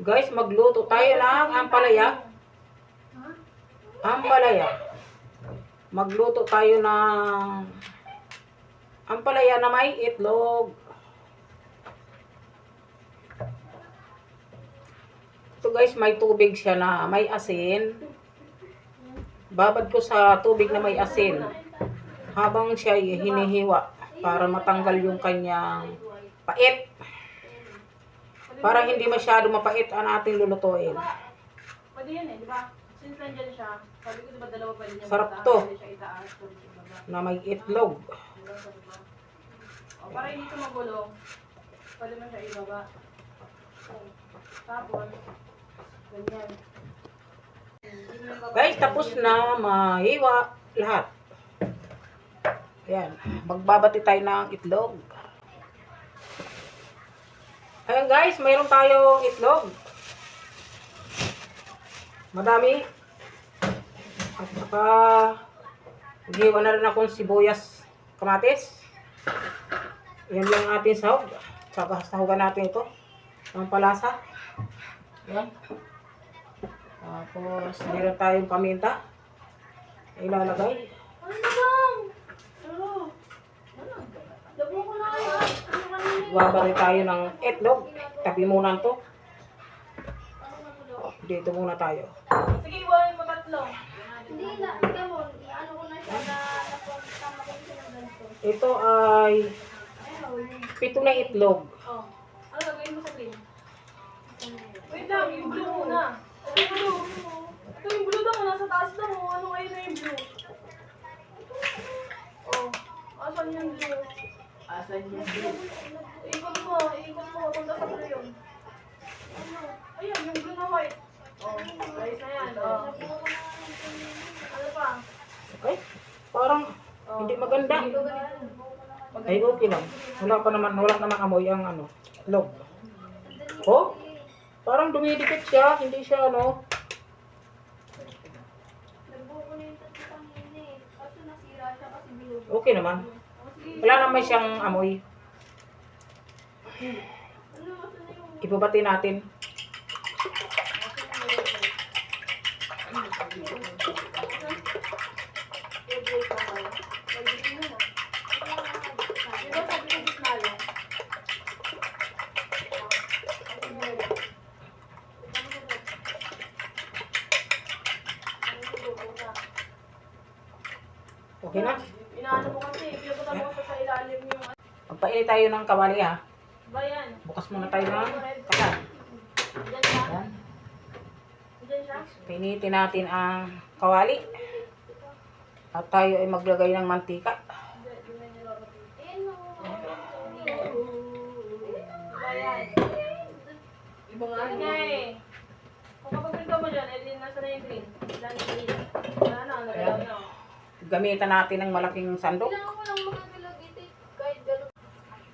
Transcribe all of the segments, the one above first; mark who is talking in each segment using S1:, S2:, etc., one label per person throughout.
S1: Guys, magluto tayo ng ampalaya. Ampalaya. Magluto tayo ng ampalaya na may itlog. Ito guys, may tubig siya na may asin. Babad ko sa tubig na may asin habang siya hinihiwa para matanggal yung kanyang pait. Para hindi masyado mapait ang ating lulutuin.
S2: Pwede yan eh, di ba? Since nandyan siya, sabi ko diba dalawa pwede niya
S1: sarap to. Na may itlog.
S2: O, para hindi ito magulo, pwede mo siya ibaba. Tapos, ganyan.
S1: Guys, tapos na mahiwa lahat. Ayan, magbabati tayo ng itlog. Ayan guys, mayroon tayong itlog. Madami. At saka, naghiwa na rin akong sibuyas, kamatis. Yan lang ating sahog. Saka sahugan natin ito. Ang palasa. Ayan. Tapos, meron tayong paminta. Ilalagay. Babari tayo ng itlog. Tabi muna ito. Dito muna tayo.
S2: Sige, iwanan mo tatlo.
S3: Hindi na, ikaw mo, ano ko na siya na napagtama ko siya ng ganito.
S1: Ito ay 7 na itlog.
S2: Oh. Ano gagawin mo sa green? Wait lang, yung blue muna. Ano yung blue? Ito yung blue daw, nasa taas daw. Ano ngayon na yung blue? Oh, asan yung blue? Asan yung blue? Ikot mo, punta sa blue yun. Ano? Ayun, yung blue na white. Oh, ayos na yan. Oh. Ano pa?
S1: Ay, parang hindi maganda. Ay, okay lang. Wala naman amoy ang itlog. Oh, parang dumidikit siya. Hindi siya
S3: Nagbuko na yung tatlong ini. Kaso nasira siya kasi bilog.
S1: okay naman. Wala naman siyang amoy.
S3: Ano, asan na yung...
S1: Ibabati natin. Okay na.
S2: Inaano mo kasi, pinapunta mo sa ilalim yung...
S1: Magpainit tayo ng kawali ha.
S2: Bayan.
S1: Bukas muna tayo ng kasal.
S2: Diyan siya?
S1: Yan.
S2: Diyan siya?
S1: Painitin natin ang kawali. At tayo ay maglagay ng mantika.
S3: Ayan o.
S2: Bayan. Iba nga eh. Kung kapag pinto mo dyan, eh, nasa na yung green. Dahil yung green. Wala na, nagalaw na.
S1: Gamitan natin ng malaking sandok.
S3: Kailangan ko lang mga bilog ito. Kahit gano'n.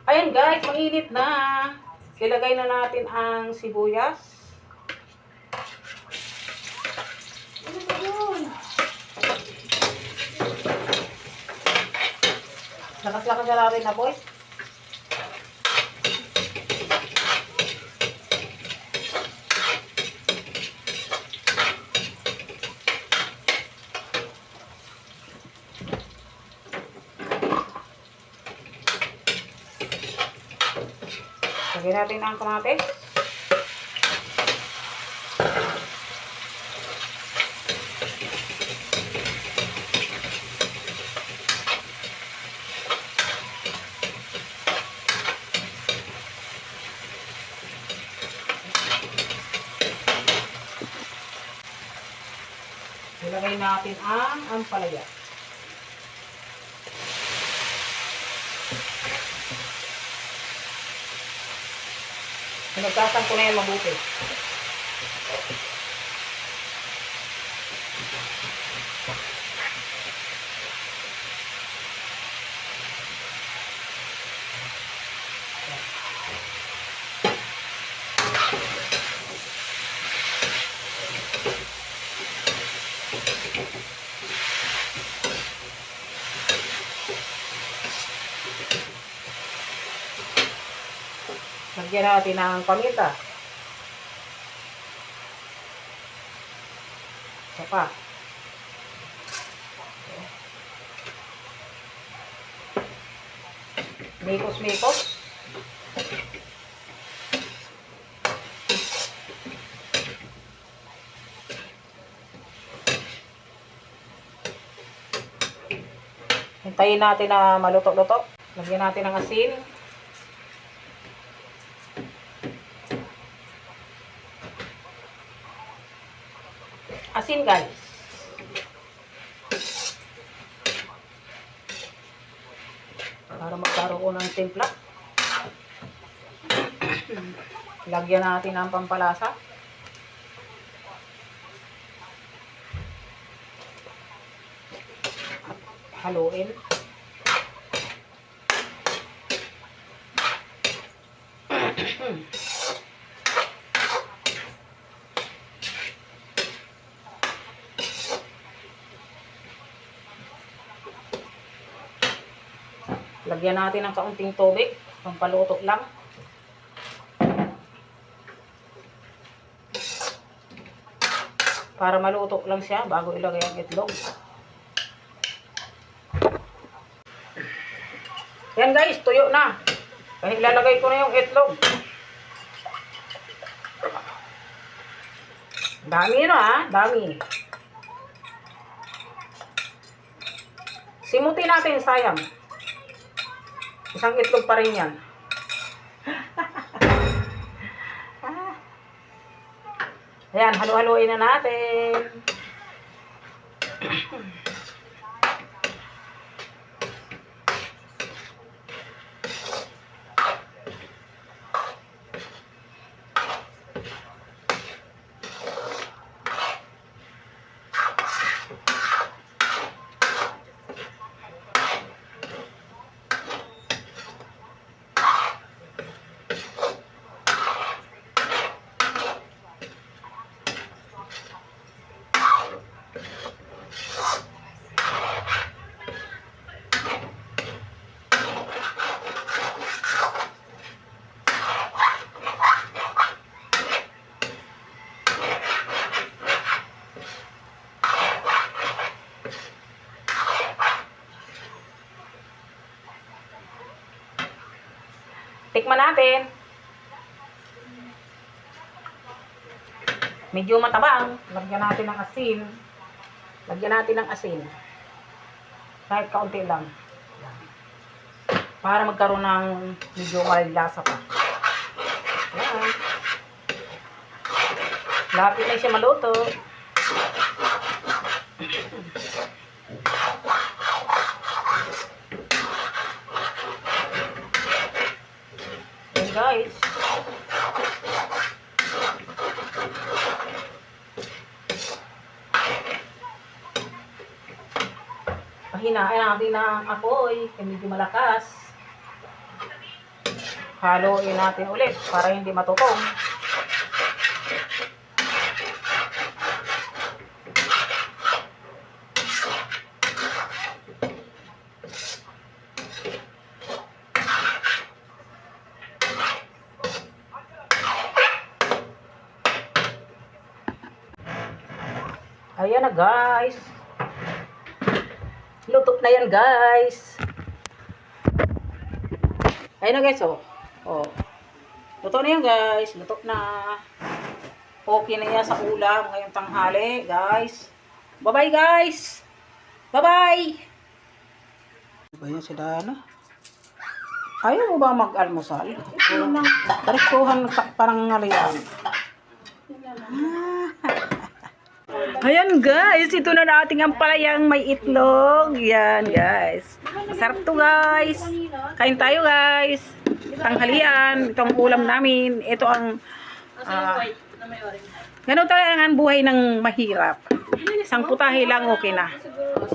S1: Ayan guys, mainit na. Ilagay na natin ang sibuyas.
S2: Ano ba yun?
S1: Lakas-lakas na natin na boys. Lagyan natin ang kamatis. Ilagay natin ang ampalaya. Pinagtasan ko na yan mabuti. Lagyan natin ng paminta. Isa pa. Mikos-mikos. Hintayin natin na maluto-luto. Lagyan natin ng asin. Asin, guys. Para magkaroon ng timpla. Lagyan natin ng pampalasa. Haluin. Lagyan natin ng kaunting tubig, pampaluto lang. Para maluto lang siya bago ilagay ang itlog. Yan guys, tuyo na. Kaya ilalagay ko na yung itlog. Dami na ha, dami. Simutin natin, sayang. Isang itlog pa rin yan. Ayan, halu-haluin na natin. Tikman natin. Medyo matabang. Lagyan natin ng asin. Lagyan natin ng asin. Kahit kaunti lang. Para magkaroon ng medyo malasa pa. Ayan. Lapit na siya maluto. Ayan guys. Pahinain natin ng apoy, medyo malakas. Haluin natin ulit para hindi matutong. Ayan na guys. Luto na yan guys. Ayan na guys oh. Oh. Luto na yan guys. Luto na. Okay na yan sa ulam ngayong tanghali guys. Bye bye guys. Bye bye. Ba yan si Dana? Ayaw mo ba mag-almusal? Tarikuhan parang ngalian. Ayan guys, ito na nating ang palayang may itlog. Yan guys. Masarap to guys. Kain tayo guys. Tanghalian, itong ulam namin. Ito ang ganun talaga ang buhay ng mahirap. Isang putahe lang okay na.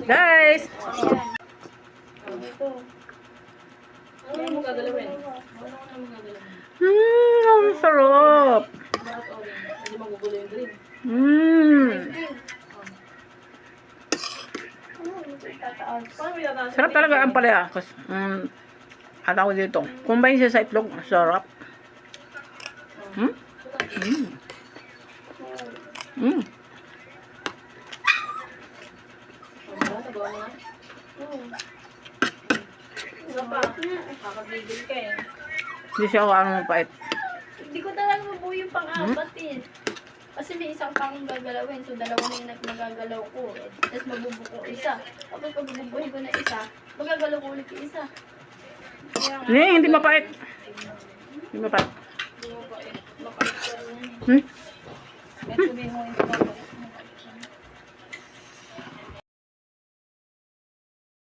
S1: Guys. Ang sarap. Sarap talaga ang palaya. Ano ako dito. Combine siya sa itlog. Sarap. Hmm? Mm. Mm.
S2: Ano, nagawa mo na?
S3: Oo.
S2: Isa pa. Makakabigil ka eh.
S1: Hindi siya ako ano mapait.
S3: Hindi ko talaga mabuo yung pang-apat eh. Kasi may isang pang gagalawin. So, dalawa na yung magagalaw ko. Eh. Tapos mabubuko isa. Tapos pag bubuhin ko na isa, magagalaw ko ulit yung isa. Kaya nga,
S1: Hindi mapait. Hindi mapait.
S3: mapait pa rin yan.
S1: Hmm?
S2: Kahit sabihin mo ito